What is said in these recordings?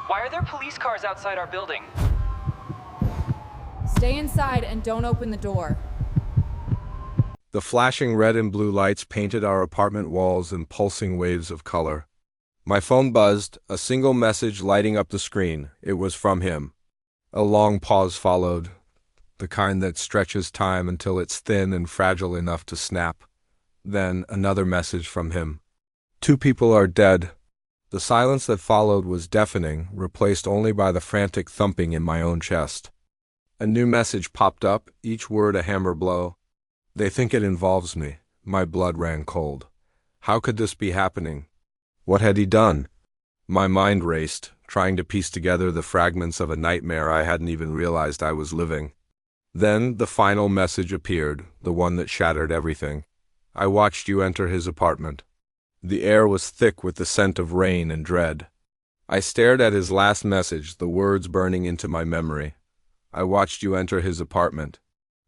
Why are there police cars outside our building? Stay inside and don't open the door. The flashing red and blue lights painted our apartment walls in pulsing waves of color. My phone buzzed, a single message lighting up the screen. It was from him. A long pause followed, the kind that stretches time until it's thin and fragile enough to snap. Then another message from him. 2 people are dead. The silence that followed was deafening, replaced only by the frantic thumping in my own chest. A new message popped up, each word a hammer blow. They think it involves me. My blood ran cold. How could this be happening? What had he done? My mind raced, trying to piece together the fragments of a nightmare I hadn't even realized I was living. Then the final message appeared, the one that shattered everything. I watched you enter his apartment. The air was thick with the scent of rain and dread. I stared at his last message, the words burning into my memory. I watched you enter his apartment.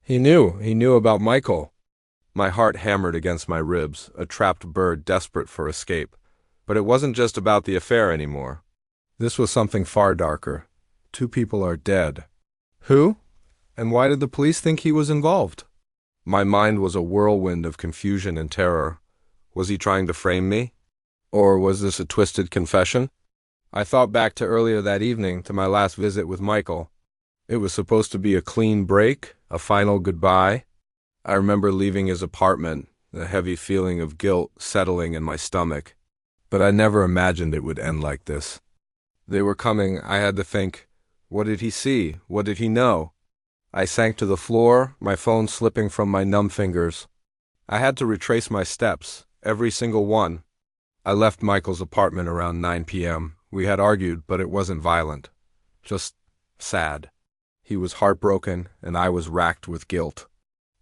He knew about Michael. My heart hammered against my ribs, a trapped bird desperate for escape. But it wasn't just about the affair anymore. This was something far darker. 2 people are dead. Who? And why did the police think he was involved? My mind was a whirlwind of confusion and terror. Was he trying to frame me? Or was this a twisted confession? I thought back to earlier that evening, to my last visit with Michael. It was supposed to be a clean break, a final goodbye. I remember leaving his apartment, the heavy feeling of guilt settling in my stomach. But I never imagined it would end like this. They were coming. I had to think, what did he see? What did he know? I sank to the floor, my phone slipping from my numb fingers. I had to retrace my steps, every single one. I left Michael's apartment around 9 p.m. We had argued, but it wasn't violent. Just sad. He was heartbroken, and I was racked with guilt.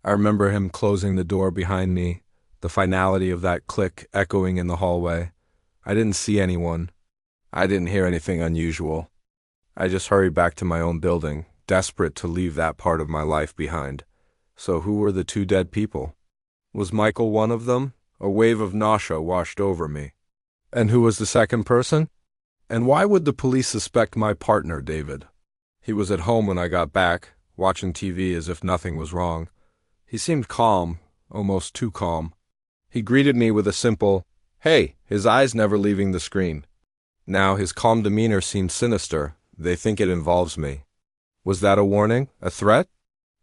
I remember him closing the door behind me, the finality of that click echoing in the hallway. I didn't see anyone. I didn't hear anything unusual. I just hurried back to my own building, desperate to leave that part of my life behind. So who were the 2 dead people? Was Michael one of them? A wave of nausea washed over me. And who was the second person? And why would the police suspect my partner, David? He was at home when I got back, watching TV as if nothing was wrong. He seemed calm, almost too calm. He greeted me with a simple, "Hey," his eyes never leaving the screen. Now his calm demeanor seemed sinister. They think it involves me. Was that a warning? A threat?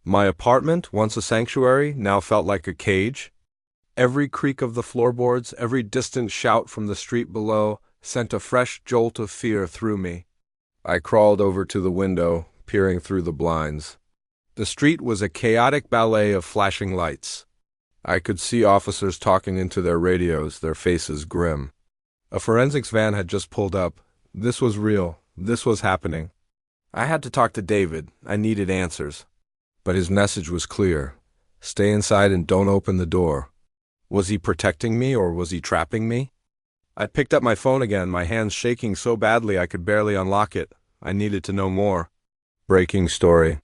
My apartment, once a sanctuary, now felt like a cage. Every creak of the floorboards, every distant shout from the street below, sent a fresh jolt of fear through me. I crawled over to the window, peering through the blinds. The street was a chaotic ballet of flashing lights. I could see officers talking into their radios, their faces grim. A forensics van had just pulled up. This was real. This was happening. I had to talk to David. I needed answers. But his message was clear. Stay inside and don't open the door. Was he protecting me or was he trapping me? I picked up my phone again, my hands shaking so badly I could barely unlock it. I needed to know more. Breaking story.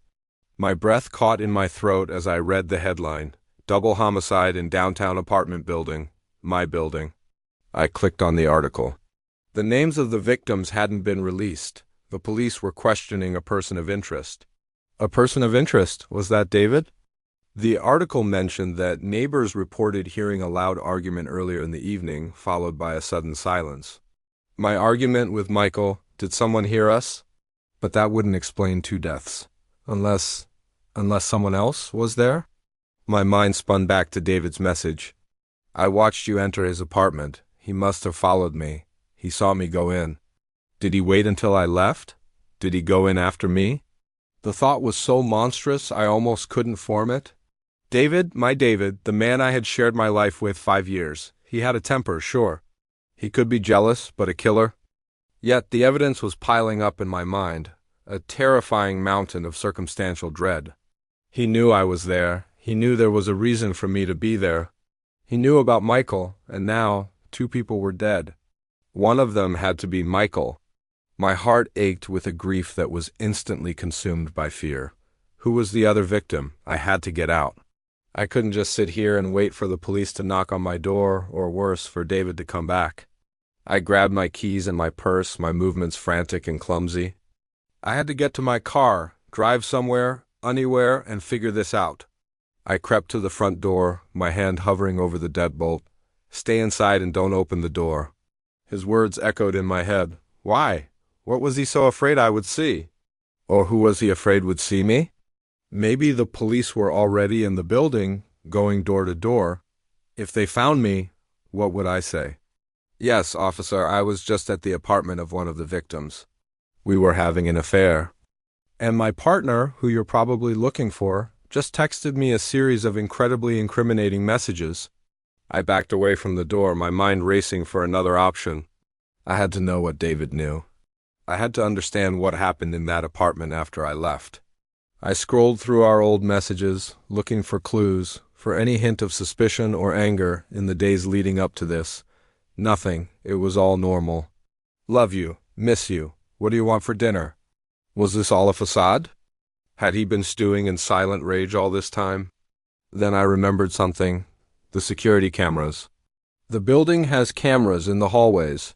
My breath caught in my throat as I read the headline. Double homicide in downtown apartment building. My building. I clicked on the article. The names of the victims hadn't been released. The police were questioning a person of interest. A person of interest? Was that David? The article mentioned that neighbors reported hearing a loud argument earlier in the evening, followed by a sudden silence. My argument with Michael, did someone hear us? But that wouldn't explain 2 deaths. Unless someone else was there? My mind spun back to David's message. I watched you enter his apartment. He must have followed me. He saw me go in. Did he wait until I left? Did he go in after me? The thought was so monstrous I almost couldn't form it. David, my David, the man I had shared my life with 5 years. He had a temper, sure. He could be jealous, but a killer. Yet the evidence was piling up in my mind, a terrifying mountain of circumstantial dread. He knew I was there. He knew there was a reason for me to be there. He knew about Michael, and now 2 people were dead. One of them had to be Michael. My heart ached with a grief that was instantly consumed by fear. Who was the other victim? I had to get out. I couldn't just sit here and wait for the police to knock on my door, or worse, for David to come back. I grabbed my keys and my purse, my movements frantic and clumsy. I had to get to my car, drive somewhere, anywhere, and figure this out. I crept to the front door, my hand hovering over the deadbolt. Stay inside and don't open the door. His words echoed in my head. Why? What was he so afraid I would see? Or who was he afraid would see me? Maybe the police were already in the building, going door to door. If they found me, what would I say? Yes, officer, I was just at the apartment of one of the victims. We were having an affair. And my partner, who you're probably looking for, just texted me a series of incredibly incriminating messages. I backed away from the door, my mind racing for another option. I had to know what David knew. I had to understand what happened in that apartment after I left. I scrolled through our old messages, looking for clues, for any hint of suspicion or anger in the days leading up to this. Nothing. It was all normal. Love you. Miss you. What do you want for dinner? Was this all a facade? Had he been stewing in silent rage all this time? Then I remembered something. The security cameras. The building has cameras in the hallways.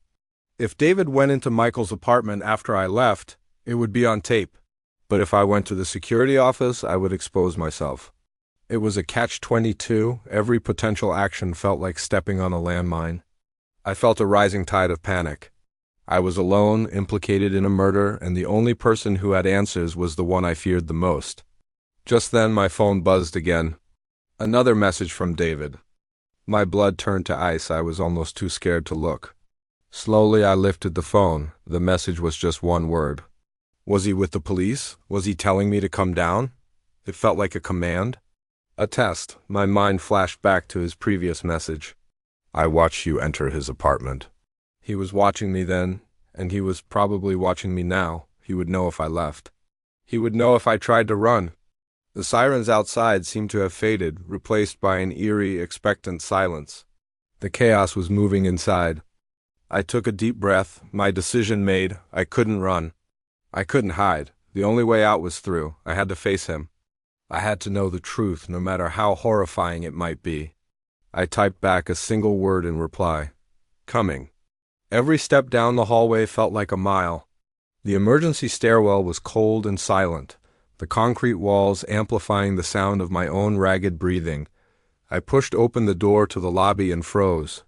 If David went into Michael's apartment after I left, it would be on tape. But if I went to the security office, I would expose myself. It was a catch-22. Every potential action felt like stepping on a landmine. I felt a rising tide of panic. I was alone, implicated in a murder, and the only person who had answers was the one I feared the most. Just then my phone buzzed again. Another message from David. My blood turned to ice. I was almost too scared to look. Slowly I lifted the phone. The message was just one word. Was he with the police? Was he telling me to come down? It felt like a command. A test. My mind flashed back to his previous message. I watched you enter his apartment. He was watching me then, and he was probably watching me now. He would know if I left. He would know if I tried to run. The sirens outside seemed to have faded, replaced by an eerie, expectant silence. The chaos was moving inside. I took a deep breath, my decision made. I couldn't run. I couldn't hide. The only way out was through. I had to face him. I had to know the truth, no matter how horrifying it might be. I typed back a single word in reply. Coming. Every step down the hallway felt like a mile. The emergency stairwell was cold and silent, the concrete walls amplifying the sound of my own ragged breathing. I pushed open the door to the lobby and froze.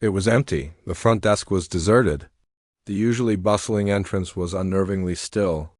It was empty. The front desk was deserted. The usually bustling entrance was unnervingly still.